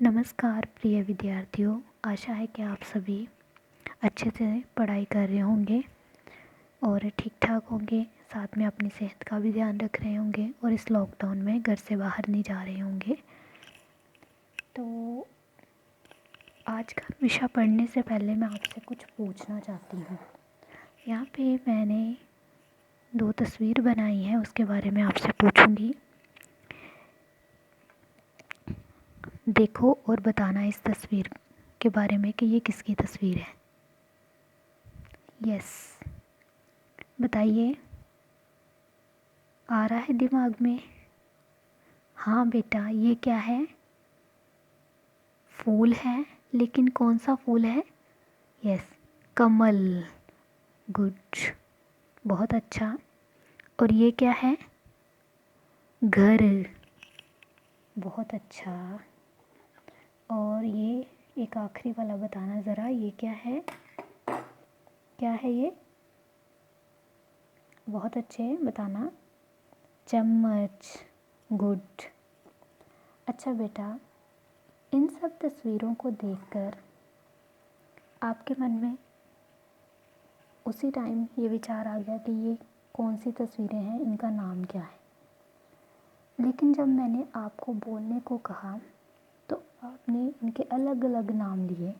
नमस्कार प्रिय विद्यार्थियों, आशा है कि आप सभी अच्छे से पढ़ाई कर रहे होंगे और ठीक ठाक होंगे। साथ में अपनी सेहत का भी ध्यान रख रहे होंगे और इस लॉकडाउन में घर से बाहर नहीं जा रहे होंगे। तो आज का विषय पढ़ने से पहले मैं आपसे कुछ पूछना चाहती हूँ। यहाँ पे मैंने 2 तस्वीर बनाई है, उसके बारे में आपसे पूछूँगी। देखो और बताना इस तस्वीर के बारे में कि ये किसकी तस्वीर है। यस, बताइए, आ रहा है दिमाग में? हाँ बेटा, ये क्या है? फूल है, लेकिन कौन सा फूल है? यस, कमल। गुड, बहुत अच्छा। और ये क्या है? घर। बहुत अच्छा। और ये एक आखिरी वाला बताना ज़रा, ये क्या है? क्या है ये? बहुत अच्छे, बताना। चम्मच। गुड। अच्छा बेटा, इन सब तस्वीरों को देखकर आपके मन में उसी टाइम ये विचार आ गया कि ये कौन सी तस्वीरें हैं, इनका नाम क्या है। लेकिन जब मैंने आपको बोलने को कहा तो आपने इनके अलग अलग नाम लिए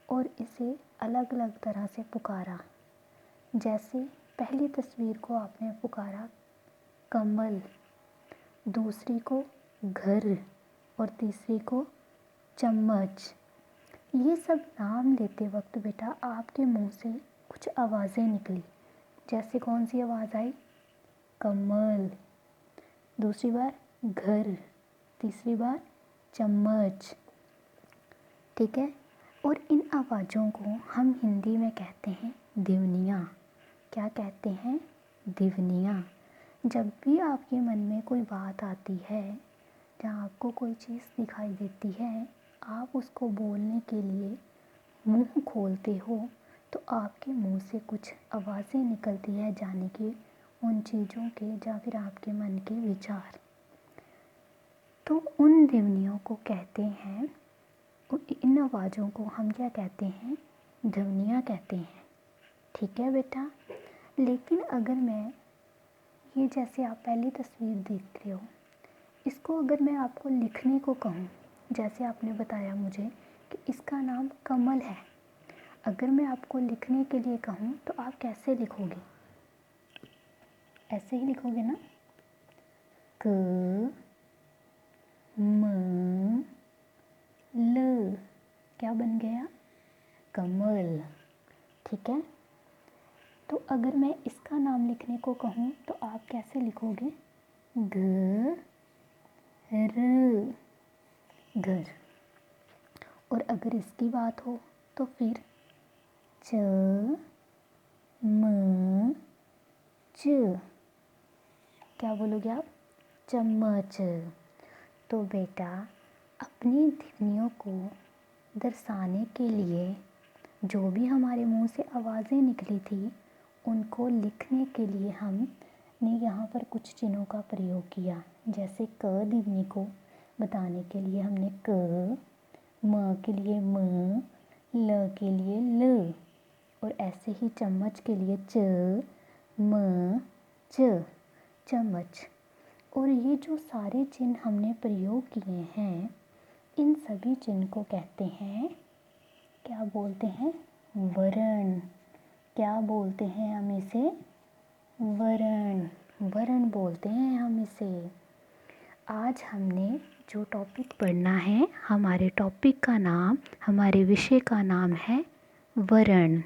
और इसे अलग अलग तरह से पुकारा। जैसे पहली तस्वीर को आपने पुकारा कमल, दूसरी को घर और तीसरी को चम्मच। ये सब नाम लेते वक्त बेटा आपके मुंह से कुछ आवाज़ें निकली। जैसे कौन सी आवाज़ आई? कमल, दूसरी बार घर, तीसरी बार चम्मच। ठीक है। और इन आवाज़ों को हम हिंदी में कहते हैं ध्वनियाँ। क्या कहते हैं? ध्वनियाँ। जब भी आपके मन में कोई बात आती है, जहाँ आपको कोई चीज़ दिखाई देती है, आप उसको बोलने के लिए मुंह खोलते हो तो आपके मुंह से कुछ आवाज़ें निकलती है, जाने के उन चीज़ों के या फिर आपके मन के विचार। तो उन ध्वनियों को कहते हैं, इन आवाज़ों को हम क्या कहते हैं? ध्वनियाँ कहते हैं। ठीक है बेटा। लेकिन अगर मैं ये, जैसे आप पहली तस्वीर देख रहे हो, इसको अगर मैं आपको लिखने को कहूँ, जैसे आपने बताया मुझे कि इसका नाम कमल है, अगर मैं आपको लिखने के लिए कहूँ तो आप कैसे लिखोगे? ऐसे ही लिखोगे ना? क म ल, क्या बन गया? कमल। ठीक है। तो अगर मैं इसका नाम लिखने को कहूँ तो आप कैसे लिखोगे? घ र, घर। और अगर इसकी बात हो तो फिर च म च, क्या बोलोगे आप? चम्मच। तो बेटा, अपनी ध्वनियों को दर्शाने के लिए जो भी हमारे मुंह से आवाज़ें निकली थी, उनको लिखने के लिए हमने यहाँ पर कुछ चिन्हों का प्रयोग किया। जैसे क ध्वनि को बताने के लिए हमने क, म के लिए म, ल के लिए ल, और ऐसे ही चम्मच के लिए च म च, चम्मच। और ये जो सारे चिन्ह हमने प्रयोग किए हैं, इन सभी चिन्ह को कहते हैं, क्या बोलते हैं? वर्ण। क्या बोलते हैं हम इसे? वर्ण। वर्ण बोलते हैं हम इसे। आज हमने जो टॉपिक पढ़ना है, हमारे टॉपिक का नाम, हमारे विषय का नाम है वर्ण।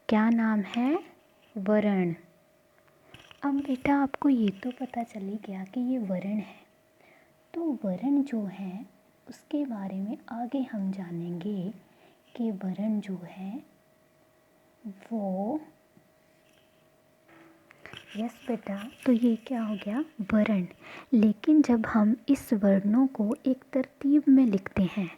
क्या नाम है? वर्ण। अब बेटा आपको ये तो पता चल ही गया कि ये वर्ण है। तो वर्ण जो है उसके बारे में आगे हम जानेंगे कि वर्ण जो है वो, यस बेटा, तो ये क्या हो गया? वर्ण। लेकिन जब हम इस वर्णों को एक तरतीब में लिखते हैं,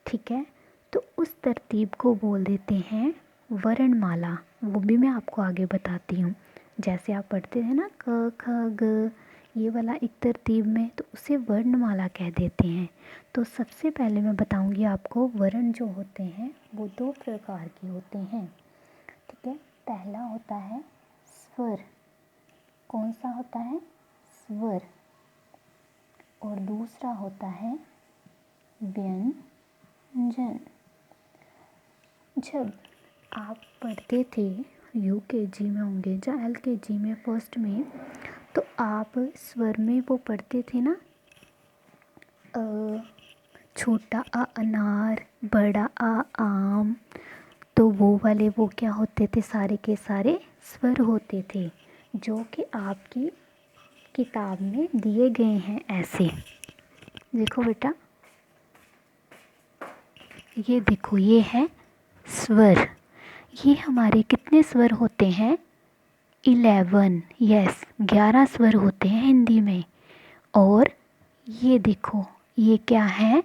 ठीक है, तो उस तरतीब को बोल देते हैं वर्णमाला। वो भी मैं आपको आगे बताती हूँ। जैसे आप पढ़ते थे ना क ख ग, ये वाला एक तरतीब में, तो उसे वर्णमाला कह देते हैं। तो सबसे पहले मैं बताऊंगी आपको, वर्ण जो होते हैं वो दो प्रकार के होते हैं, ठीक है। पहला होता है स्वर। कौन सा होता है? स्वर। और दूसरा होता है व्यंजन। जब आप पढ़ते थे यूकेजी में होंगे या एलकेजी में फर्स्ट में, तो आप स्वर में वो पढ़ते थे ना, छोटा आ अनार, बड़ा आ आम। तो वो वाले वो क्या होते थे, सारे के सारे स्वर होते थे, जो कि आपकी किताब में दिए गए हैं ऐसे। देखो बेटा, ये देखो, ये है स्वर। ये हमारे कितने स्वर होते हैं? 11, यस 11 स्वर होते हैं हिंदी में। और ये देखो, ये क्या है?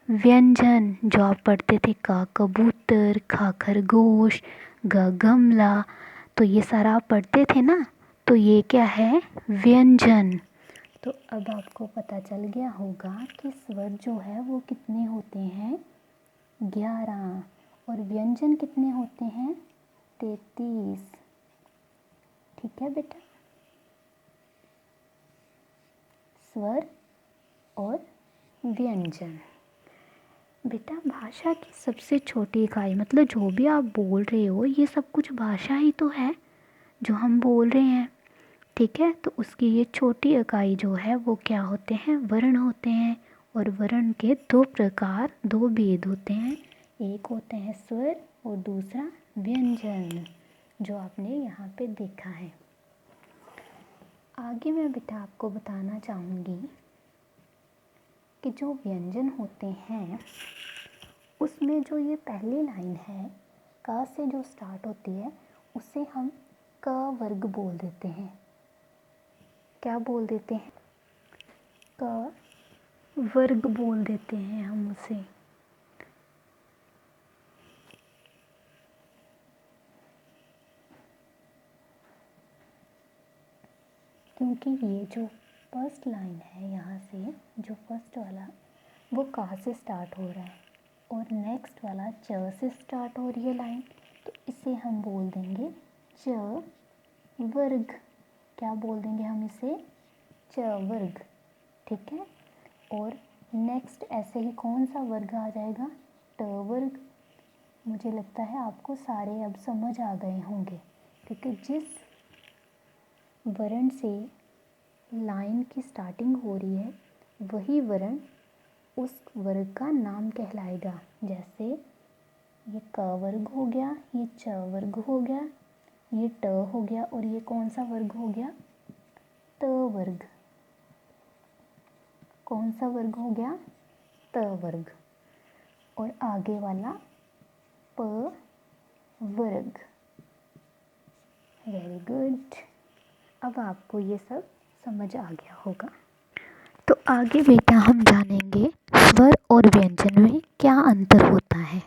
व्यंजन। जो आप पढ़ते थे, का कबूतर, खा खरगोश, ग गमला, तो ये सारा आप पढ़ते थे ना, तो ये क्या है? व्यंजन। तो अब आपको पता चल गया होगा कि स्वर जो है वो कितने होते हैं? 11। और व्यंजन कितने होते हैं? 33। ठीक है बेटा। स्वर और व्यंजन। बेटा, भाषा की सबसे छोटी इकाई, मतलब जो भी आप बोल रहे हो ये सब कुछ भाषा ही तो है जो हम बोल रहे हैं, ठीक है। तो उसकी ये छोटी इकाई जो है वो क्या होते हैं? वर्ण होते हैं। और वर्ण के दो प्रकार, दो भेद होते हैं। एक होते हैं स्वर और दूसरा व्यंजन, जो आपने यहाँ पे देखा है। आगे मैं बेटा आपको बताना चाहूँगी कि जो व्यंजन होते हैं उसमें जो ये पहली लाइन है, क से जो स्टार्ट होती है, उसे हम क वर्ग बोल देते हैं। क्या बोल देते हैं? क वर्ग बोल देते हैं हम उसे। क्योंकि ये जो फर्स्ट लाइन है, यहाँ से जो फर्स्ट वाला वो का से स्टार्ट हो रहा है और नेक्स्ट वाला च से स्टार्ट हो रही है लाइन, तो इसे हम बोल देंगे च वर्ग। क्या बोल देंगे हम इसे? च वर्ग, ठीक है। और नेक्स्ट ऐसे ही कौन सा वर्ग आ जाएगा? ट वर्ग। मुझे लगता है आपको सारे अब समझ आ गए होंगे, क्योंकि जिस वर्ण से लाइन की स्टार्टिंग हो रही है वही वर्ण उस वर्ग का नाम कहलाएगा। जैसे ये क वर्ग हो गया, ये च वर्ग हो गया, ये ट हो गया, और ये कौन सा वर्ग हो गया? त वर्ग। कौन सा वर्ग हो गया? त वर्ग। और आगे वाला प वर्ग। Very good. अब आपको ये सब समझ आ गया होगा। तो आगे बेटा हम जानेंगे स्वर और व्यंजन में क्या अंतर होता है।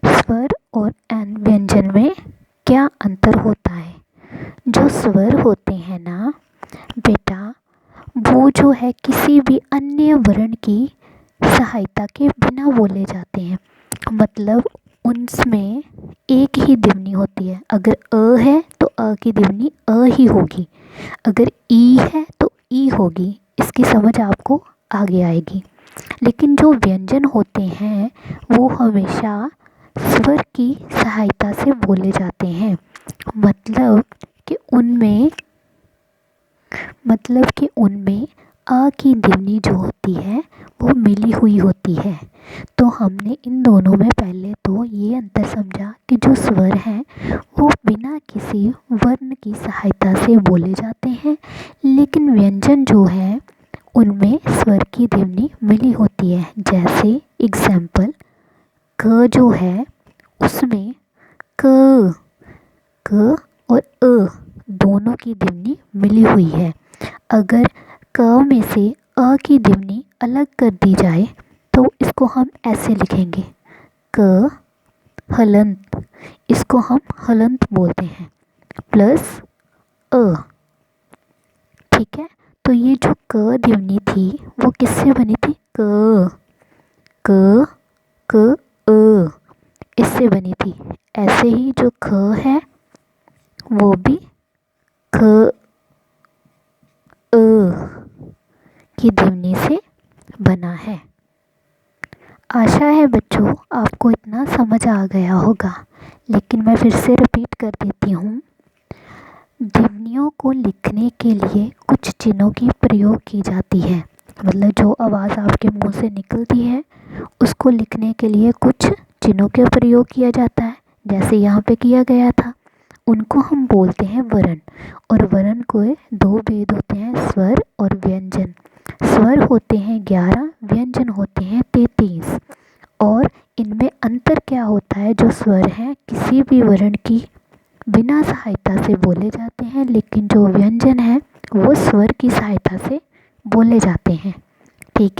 स्वर और व्यंजन में क्या अंतर होता है? जो स्वर होते हैं ना बेटा, वो जो है किसी भी अन्य वर्ण की सहायता के बिना बोले जाते हैं। मतलब उनमें एक ही ध्वनि होती है। अगर अ है तो अ की ध्वनि अ ही होगी, अगर ई है तो ई होगी। इसकी समझ आपको आगे आएगी। लेकिन जो व्यंजन होते हैं वो हमेशा स्वर की सहायता से बोले जाते हैं। मतलब कि उनमें अ की ध्वनि जो होती है वो मिली हुई होती है। तो हमने इन दोनों में पहले तो ये अंतर समझा कि जो स्वर हैं वो बिना किसी वर्ण की सहायता से बोले जाते हैं, लेकिन व्यंजन जो है उनमें स्वर की ध्वनि मिली होती है। जैसे एग्जाम्पल, क जो है उसमें क क और अ दोनों की ध्वनि मिली हुई है। अगर क में से अ की ध्वनि अलग कर दी जाए तो इसको हम ऐसे लिखेंगे, क हलंत। इसको हम हलंत बोलते हैं, प्लस अ, ठीक है। तो तो ये जो क ध्वनि थी वो किससे बनी थी? क क क अ, इससे बनी थी। ऐसे ही जो ख है वो भी ख अ की ध्वनि से बना है। आशा है बच्चों आपको इतना समझ आ गया होगा, लेकिन मैं फिर से रिपीट कर देती हूँ। ध्वनियों को लिखने के लिए कुछ चिन्हों की प्रयोग की जाती है, मतलब जो आवाज़ आपके मुंह से निकलती है उसको लिखने के लिए कुछ चिन्हों का प्रयोग किया जाता है, जैसे यहाँ पे किया गया था। उनको हम बोलते हैं वर्ण, और वर्ण को दो भेद होते हैं, स्वर और व्यंजन। स्वर होते हैं 11, व्यंजन होते हैं 33। और इनमें अंतर क्या होता है? जो स्वर हैं किसी भी वर्ण की बिना सहायता से बोले जाते हैं, लेकिन जो व्यंजन है वो स्वर की सहायता से बोले जाते हैं। ठीक है।